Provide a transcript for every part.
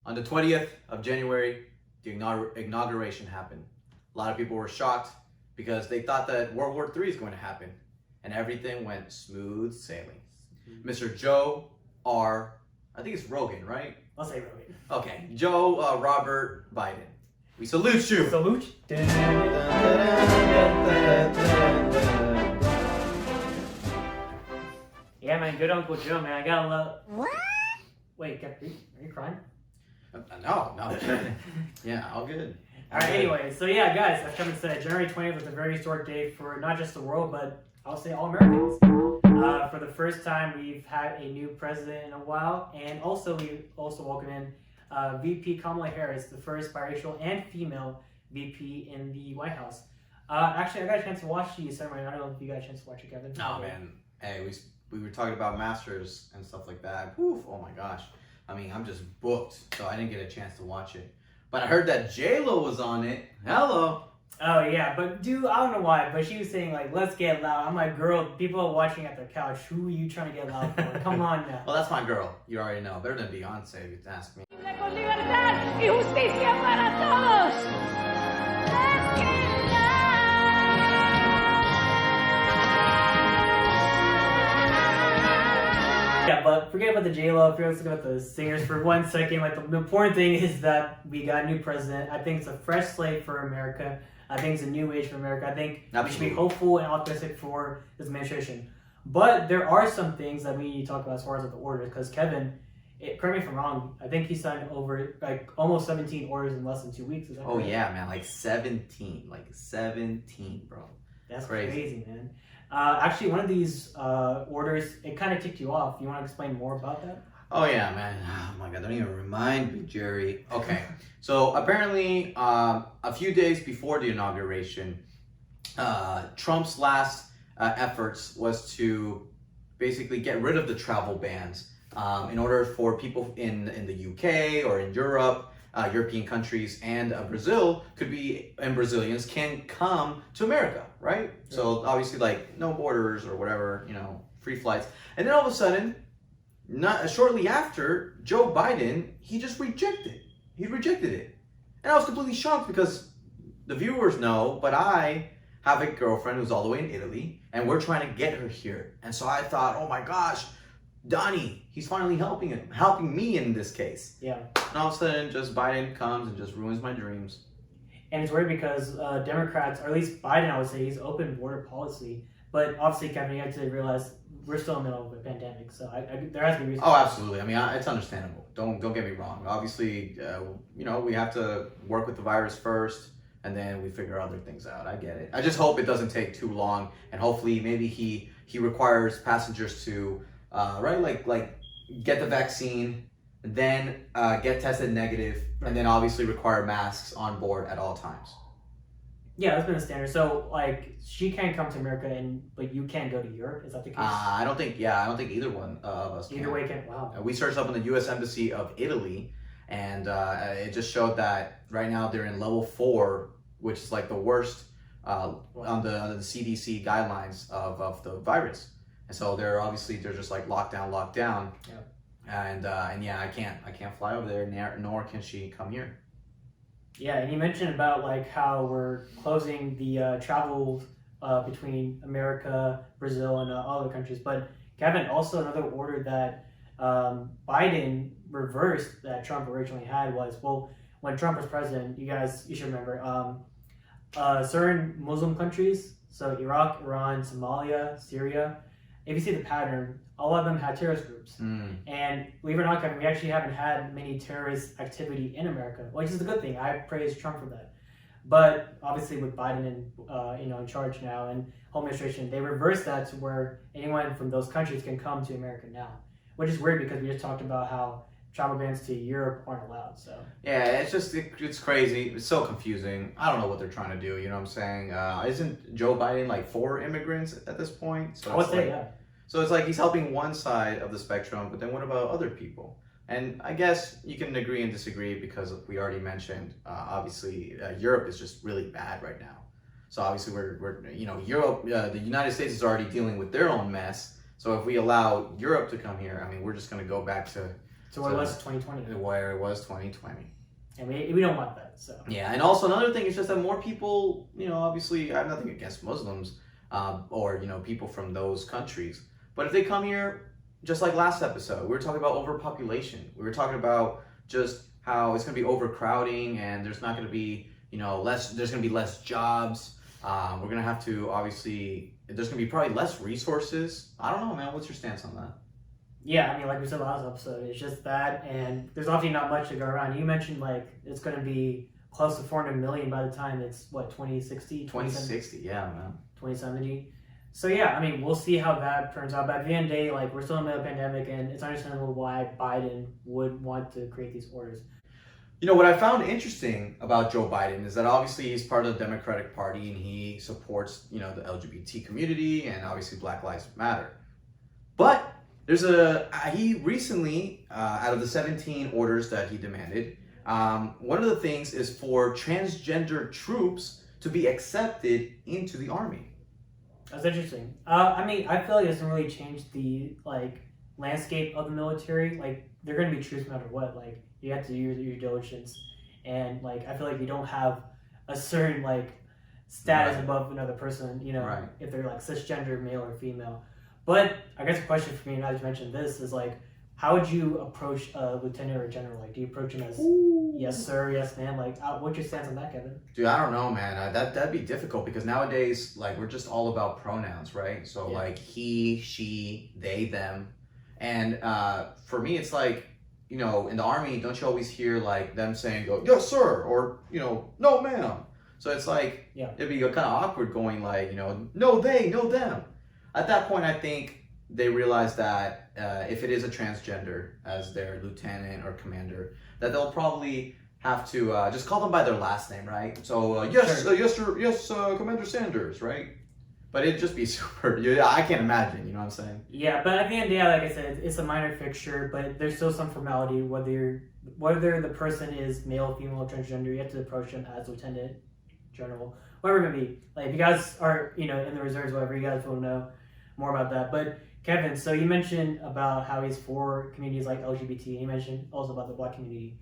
On the 20th of January, the inauguration happened. A lot of people were shocked because they thought that World War III is going to happen, and everything went smooth sailing. Mr. I think it's Rogan, right? I'll say Rogan. Okay, Joe Robert Biden. We salute you. Salute. Yeah, man, good Uncle Joe, man. I gotta love. What? Wait, are you crying? No. Yeah, all good. All right, anyway, so yeah, guys, as Kevin said, January 20th was a very historic day for not just the world, but I'll say all Americans. For the first time, we've had a new president in a while, and we welcome in VP Kamala Harris, the first biracial and female VP in the White House. Actually, I got a chance to watch the ceremony. I don't know if you got a chance to watch it, Kevin. Oh, man. Hey, we were talking about Masters and stuff like that. Woof, oh my gosh. I mean, I'm just booked, so I didn't get a chance to watch it. But I heard that J-Lo was on it. Hello. Oh, yeah, but dude, I don't know why, but she was saying, like, let's get loud. I'm like, girl, people are watching at their couch. Who are you trying to get loud for? Come on now. Well, that's my girl. You already know. Better than Beyonce, if you ask me. Con libertad y justicia para todos. Let's get Yeah, but forget about the J-Lo, forget about the singers for 1 second. Like, the important thing is that we got a new president. I think it's a fresh slate for America. I think it's a new age for America. I think we should be hopeful and optimistic for this administration. But there are some things that we need to talk about as far as the orders, because Kevin, correct me if I'm wrong, I think he signed over like almost 17 orders in less than 2 weeks. Is that correct? Yeah, man, like 17, bro. That's crazy, man. Actually, one of these orders, it kind of ticked you off. You want to explain more about that? Oh yeah, man. Oh my God, don't even remind me, Jerry. Okay, so apparently a few days before the inauguration, Trump's last efforts was to basically get rid of the travel bans in order for people in the UK or in Europe, European countries, and Brazil Brazilians can come to America, right? So obviously, like, no borders or whatever, free flights. And then all of a sudden, not shortly after, Joe Biden, he rejected it. And I was completely shocked because the viewers know, but I have a girlfriend who's all the way in Italy, and we're trying to get her here. And so I thought, oh my gosh, Donnie, he's finally helping me in this case. Yeah. And all of a sudden, just Biden comes and just ruins my dreams. And it's weird because Democrats, or at least Biden, I would say, he's open border policy. But obviously, Kevin, you have to realize we're still in the middle of a pandemic, so there has to be reasons. Oh, absolutely. I mean, it's understandable. Don't get me wrong. Obviously, we have to work with the virus first, and then we figure other things out. I get it. I just hope it doesn't take too long, and hopefully, maybe he requires passengers to get the vaccine, then get tested negative, and then obviously require masks on board at all times. Yeah, that's been the standard. So, like, she can't come to America, but you can't go to Europe. Is that the case? I don't think either one of us can. Either way can. Wow. We searched up on the U.S. Embassy of Italy, and it just showed that right now they're in level 4, which is like the worst on the CDC guidelines of the virus. And so they're just like lockdown. Yeah. And yeah, I can't fly over there, nor can she come here. Yeah, and you mentioned about like how we're closing the travel between America, Brazil, and other countries. But Kevin, also another order that Biden reversed that Trump originally had was, well, when Trump was president, you should remember, certain Muslim countries, so Iraq, Iran, Somalia, Syria, if you see the pattern, a lot of them had terrorist groups. And believe it or not, Kevin, we actually haven't had many terrorist activity in America, which is a good thing. I praise Trump for that. But obviously with Biden in charge now and home administration, they reversed that to where anyone from those countries can come to America now, which is weird because we just talked about how travel bans to Europe aren't allowed. So yeah, it's crazy. It's so confusing. I don't know what they're trying to do. You know what I'm saying? Isn't Joe Biden like for immigrants at this point? So I would say, yeah. So it's like he's helping one side of the spectrum, but then what about other people? And I guess you can agree and disagree because we already mentioned, obviously, Europe is just really bad right now. So obviously we're Europe, the United States is already dealing with their own mess. So if we allow Europe to come here, I mean, we're just going to go back to So where it was 2020. Where it was 2020. And we don't want that. So yeah, and also another thing is just that more people, obviously I have nothing against Muslims or people from those countries, but if they come here, just like last episode, we were talking about overpopulation. We were talking about just how it's going to be overcrowding and there's not going to be there's going to be less jobs. We're going to have to obviously there's going to be probably less resources. I don't know, man. What's your stance on that? Yeah, I mean, like we said last episode, it's just that, and there's obviously not much to go around. You mentioned, like, it's going to be close to 400 million by the time it's, 2060? 2060, yeah, man. 2070. So, yeah, I mean, we'll see how that turns out. But at the end of the day, like, we're still in the pandemic, and it's understandable why Biden would want to create these orders. What I found interesting about Joe Biden is that obviously he's part of the Democratic Party, and he supports, the LGBT community, and obviously Black Lives Matter. But he recently, out of the 17 orders that he demanded, one of the things is for transgender troops to be accepted into the army. That's interesting. I mean, I feel like it doesn't really change the, landscape of the military. Like, they're going to be troops no matter what. Like, you have to do your diligence. And, I feel like you don't have a certain, status Right. above another person, Right. if they're, cisgender, male or female. But I guess a question for me, now that you mentioned this, is how would you approach a lieutenant or a general? Do you approach him as yes sir, yes ma'am? What's your stance on that, Kevin? Dude, I don't know, man. That'd be difficult because nowadays, we're just all about pronouns, right? So, Yeah. he, she, they, them. And for me, it's in the army, don't you always hear, them saying, yes, sir, or, no, ma'am. So it's Yeah. it'd be kind of awkward going, no, they, no, them. At that point, I think they realize that if it is a transgender as their lieutenant or commander, that they'll probably have to just call them by their last name, right? So, yes, Sure. yes, Commander Sanders, right? But it'd just be super, I can't imagine, you know what I'm saying? Yeah, but at the end of the day, like I said, it's a minor fixture, but there's still some formality. Whether the person is male, female, transgender, you have to approach them as lieutenant, general, whatever it may be. If you guys are, in the reserves, whatever, you guys will know more about that. But Kevin, so you mentioned about how he's for communities like LGBT, and you mentioned also about the Black community.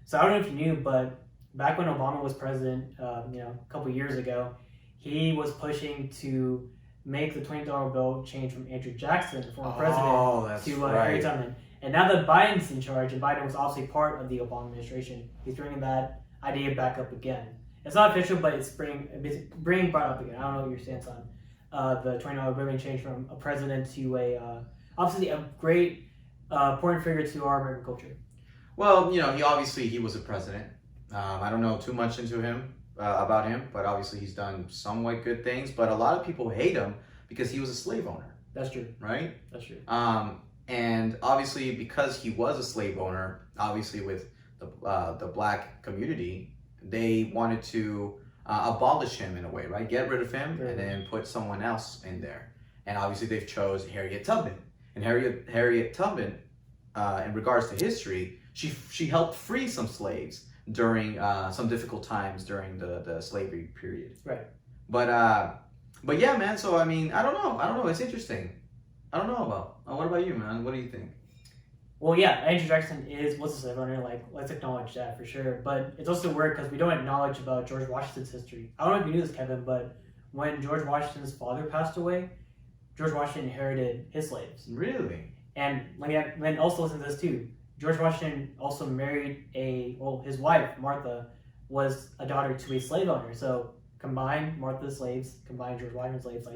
So I don't know if you knew, but back when Obama was president, a couple years ago, he was pushing to make the $20 bill change from Andrew Jackson, the former president, to Harry Tubman. And now that Biden's in charge, and Biden was obviously part of the Obama administration, he's bringing that idea back up again. It's not official, but it's being brought up again. I don't know what your stance on the $20 bill change from a president to obviously a great important figure to our American culture. Well, he was a president. I don't know too much about him, but obviously he's done somewhat good things. But a lot of people hate him because he was a slave owner. That's true. Right? That's true. And obviously because he was a slave owner, obviously with the Black community, they wanted to abolish him in a way, right? Get rid of him and then put someone else in there. And obviously they've chose Harriet Tubman. And Harriet Tubman, in regards to history, she helped free some slaves during some difficult times during the slavery period. Right. But yeah, man. So I mean, I don't know. It's interesting. I don't know about. What about you, man? What do you think? Well, yeah, Andrew Jackson was a slave owner. Let's acknowledge that for sure. But it's also weird because we don't acknowledge about George Washington's history. I don't know if you knew this, Kevin, but when George Washington's father passed away, George Washington inherited his slaves. Really? And then also listen to this too. George Washington also married his wife, Martha, was a daughter to a slave owner. So combine Martha's slaves, combine George Washington's slaves,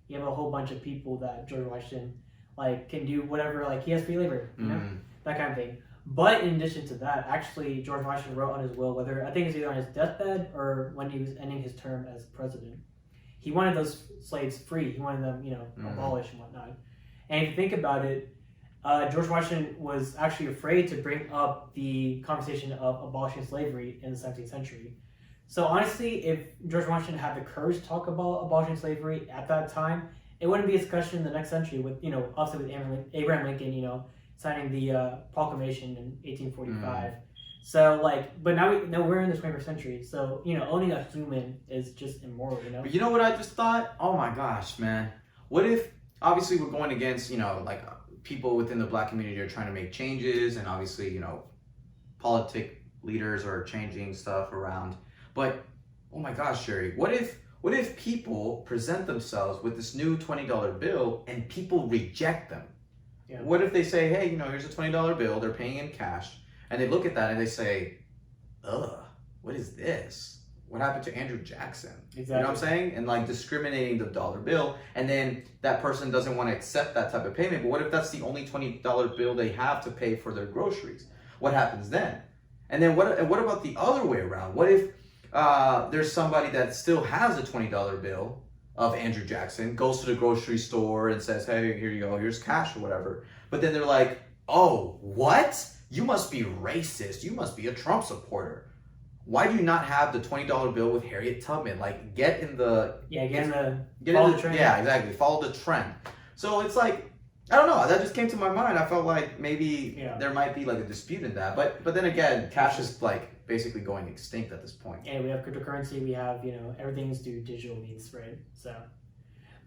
you have a whole bunch of people that George Washington can do whatever, he has free labor, that kind of thing. But in addition to that, actually George Washington wrote on his will, whether I think it's either on his deathbed or when he was ending his term as president, he wanted those slaves free. He wanted them, abolished and whatnot. And if you think about it, George Washington was actually afraid to bring up the conversation of abolishing slavery in the 17th century. So honestly, if George Washington had the courage to talk about abolishing slavery at that time, it wouldn't be a discussion in the next century with, obviously with Abraham Lincoln, signing the proclamation in 1845. So but now we're in the 21st century. So, owning a human is just immoral, But you know what I just thought? Oh my gosh, man. What if, obviously we're going against, people within the black community are trying to make changes, and obviously, politic leaders are changing stuff around. But oh my gosh, Jerry, what if people present themselves with this new $20 bill and people reject them? Yeah. What if they say, hey, here's a $20 bill, they're paying in cash, and they look at that and they say, ugh, what is this? What happened to Andrew Jackson? Exactly. You know what I'm saying? And like discriminating the dollar bill, and then that person doesn't want to accept that type of payment. But what if that's the only $20 bill they have to pay for their groceries? What happens then? And then what about the other way around? What if there's somebody that still has a $20 bill of Andrew Jackson, goes to the grocery store and says, hey, here you go, here's cash or whatever. But then they're like, oh, what? You must be racist. You must be a Trump supporter. Why do you not have the $20 bill with Harriet Tubman? Like, get in the trend. Yeah, exactly. Follow the trend. So it's like, I don't know. That just came to my mind. I felt like maybe there might be like a dispute in that. But then again, cash is like basically going extinct at this point. And we have cryptocurrency. We have everything's through digital means, right? So,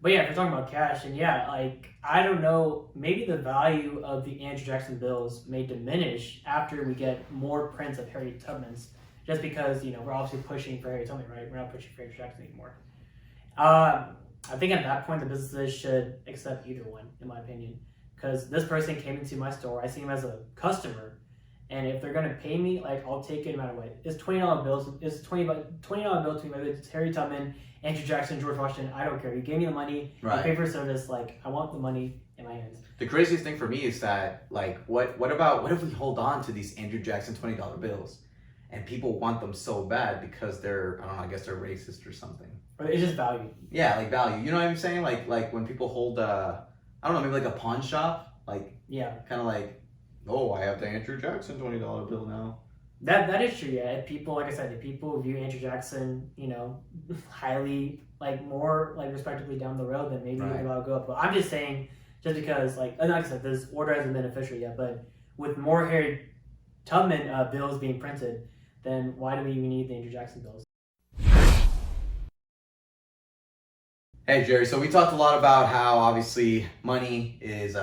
but yeah, if we're talking about cash, and like I don't know, maybe the value of the Andrew Jackson bills may diminish after we get more prints of Harriet Tubman's. Just because, we're obviously pushing for Harriet Tubman, right? We're not pushing for Andrew Jackson anymore. I think at that point, the businesses should accept either one, in my opinion. Because this person came into my store, I see him as a customer, and if they're going to pay me, like, I'll take it no matter what. It's $20 bills. It's $20 bill to me, whether it's Harriet Tubman, Andrew Jackson, George Washington, I don't care. You gave me the money, you pay for service, like, I want the money in my hands. The craziest thing for me is that, like, what if we hold on to these Andrew Jackson $20 bills? And people want them so bad because they're, I don't know, I guess they're racist or something. Or it's just value. Yeah, like value. You know what I'm saying? Like when people hold, I don't know, maybe like a pawn shop. Like, kind of like, oh, I have the Andrew Jackson $20 bill now. That is true, yeah. If people, like I said, if people view Andrew Jackson, highly, like more, like respectively down the road, then maybe it'll go up. But I'm just saying, just because, like I said, this order hasn't been official yet, but with more Harriet Tubman bills being printed, then why do we even need the Andrew Jackson bills? Hey Jerry, so we talked a lot about how obviously money is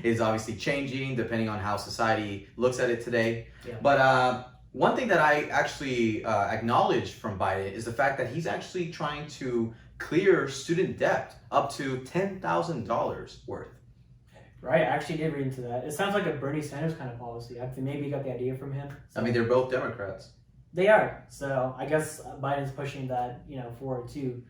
is obviously changing depending on how society looks at it today. Yeah. But one thing that I actually acknowledge from Biden is the fact that he's actually trying to clear student debt up to $10,000 worth. Right, I actually did read into that. It sounds like a Bernie Sanders kind of policy. I think maybe you got the idea from him. So. I mean, they're both Democrats. They are. So I guess Biden's pushing that, forward too.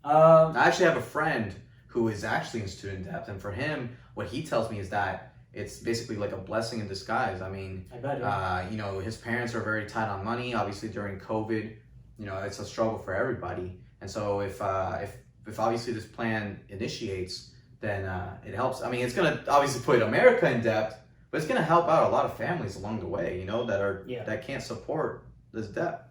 I actually have a friend who is actually in student debt, and for him, what he tells me is that it's basically like a blessing in disguise. I mean, I bet, his parents are very tight on money. Obviously, during COVID, it's a struggle for everybody. And so if obviously this plan initiates, then it helps. I mean, it's going to obviously put America in debt, but it's going to help out a lot of families along the way, that can't support this debt.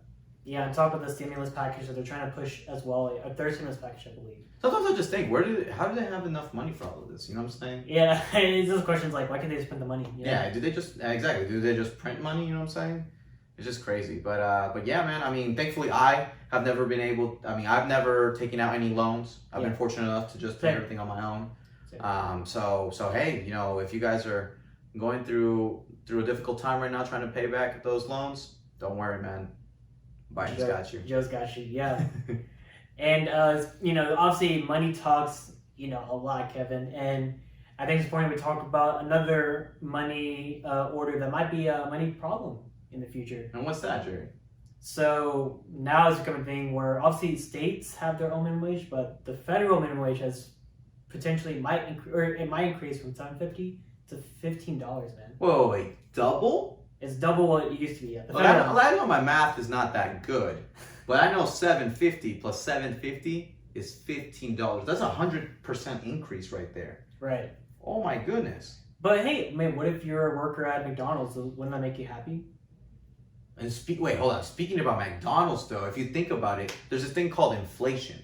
Yeah, on top of the stimulus package that they're trying to push as well, a third stimulus package, I believe. Sometimes I just think, how do they have enough money for all of this? You know what I'm saying? Yeah, it's just questions like, why can't they just print the money? Yeah, do they just print money? You know what I'm saying? It's just crazy. But yeah, man, I mean, thankfully I've never taken out any loans. I've been fortunate enough to just pay everything on my own. So hey, if you guys are going through a difficult time right now trying to pay back those loans, don't worry, man. Biden's got you. Joe's got you, yeah. And, obviously money talks, a lot, Kevin. And I think it's important we talk about another money order that might be a money problem in the future. And what's that, Jerry? So now it's becoming a thing where obviously states have their own minimum wage, but the federal minimum wage has potentially might increase from $7.50 to $15, man. Whoa, wait, double? It's double what it used to be. I know my math is not that good, but I know $7.50 plus $7.50 is $15. That's 100% increase right there. Right. Oh my goodness. But hey, man, what if you're a worker at McDonald's? Wouldn't that make you happy? And hold on. Speaking about McDonald's, though, if you think about it, there's this thing called inflation,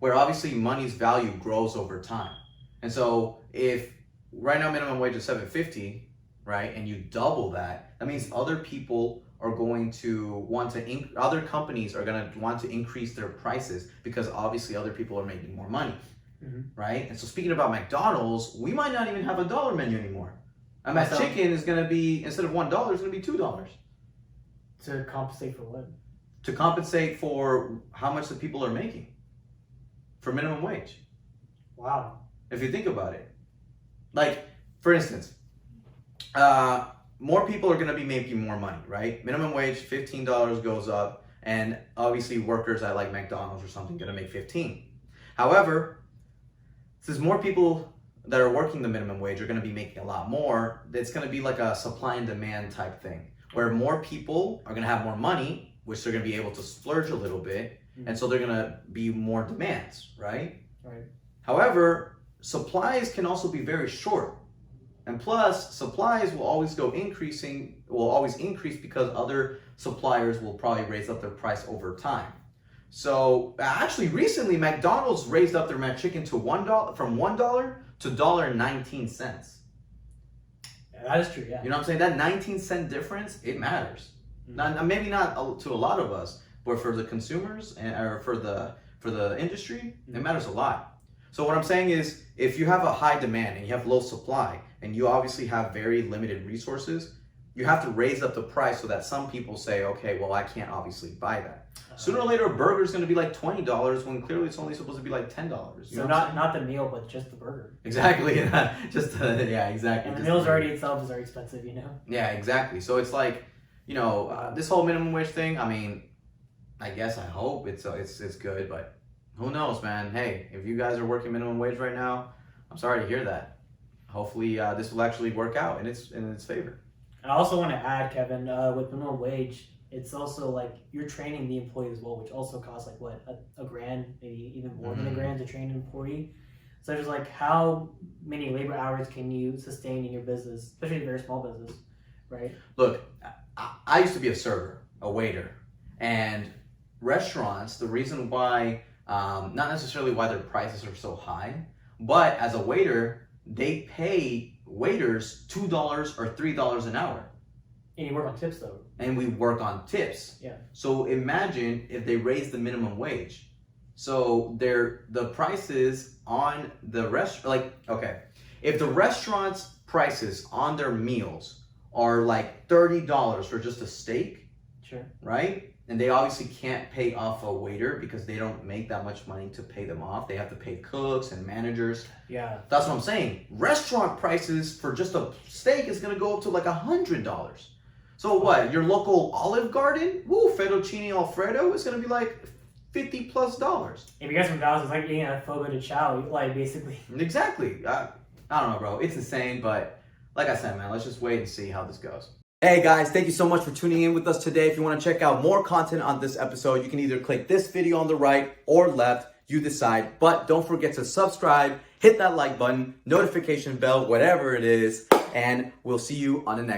where obviously money's value grows over time. And so if right now minimum wage is $7.50, right, and you double that, that means other people are going to want to, other companies are going to want to increase their prices because obviously other people are making more money. right? And so speaking about McDonald's, we might not even have a dollar menu anymore. And that So- chicken is going to be, instead of $1, it's going to be $2. To compensate for what? To compensate for how much the people are making for minimum wage. Wow. If you think about it. Like, for instance, more people are going to be making more money, right? Minimum wage, $15 goes up, and obviously workers at like McDonald's or something going to make 15. However, since more people that are working the minimum wage are going to be making a lot more, it's going to be like a supply and demand type thing, where more people are going to have more money, which they're going to be able to splurge a little bit, and so they're going to be more demands, right? Right. However, supplies can also be very short. And plus, supplies will always increase because other suppliers will probably raise up their price over time. So actually recently McDonald's raised up their McChicken to $1 from $1 to $1.19. Yeah, that is true, yeah. You know what I'm saying? That 19-cent difference, it matters. Not, maybe not to a lot of us, but for the consumers or for the industry, it matters a lot. So what I'm saying is, if you have a high demand and you have low supply, and you obviously have very limited resources, you have to raise up the price so that some people say, okay, well, I can't obviously buy that. Sooner or later, a burger is going to be like $20 when clearly it's only supposed to be like $10. So not the meal, but just the burger. Exactly. Just yeah, exactly. And the Just meals the- already itself is very expensive, you know. Yeah, exactly. So it's like, this whole minimum wage thing. I mean, I guess I hope it's good, but who knows, man? Hey, if you guys are working minimum wage right now, I'm sorry to hear that. Hopefully, this will actually work out in its favor. I also want to add, Kevin, with minimum wage, it's also like you're training the employee as well, which also costs like what, a grand, maybe even more than a grand to train an employee. So there's like, how many labor hours can you sustain in your business, especially a very small business, right? Look, I used to be a server, a waiter, and restaurants. The reason why, not necessarily why their prices are so high, but as a waiter, they pay waiters $2 or $3 an hour. And you work on tips though. And we work on tips. Yeah. So imagine if they raise the minimum wage. So the prices on the if the restaurant's prices on their meals are like $30 for just a steak, Sure. right? And they obviously can't pay off a waiter because they don't make that much money to pay them off. They have to pay cooks and managers. Yeah. That's what I'm saying. Restaurant prices for just a steak is gonna go up to like $100. So what? Your local Olive Garden, fettuccine alfredo is gonna be like $50+. If you guys from Dallas, it's like eating a fogo de chao, like basically. Exactly. I don't know, bro. It's insane, but like I said, man, let's just wait and see how this goes. Hey guys, thank you so much for tuning in with us today. If you want to check out more content on this episode, you can either click this video on the right or left, you decide. But don't forget to subscribe, hit that like button, notification bell, whatever it is, and we'll see you on the next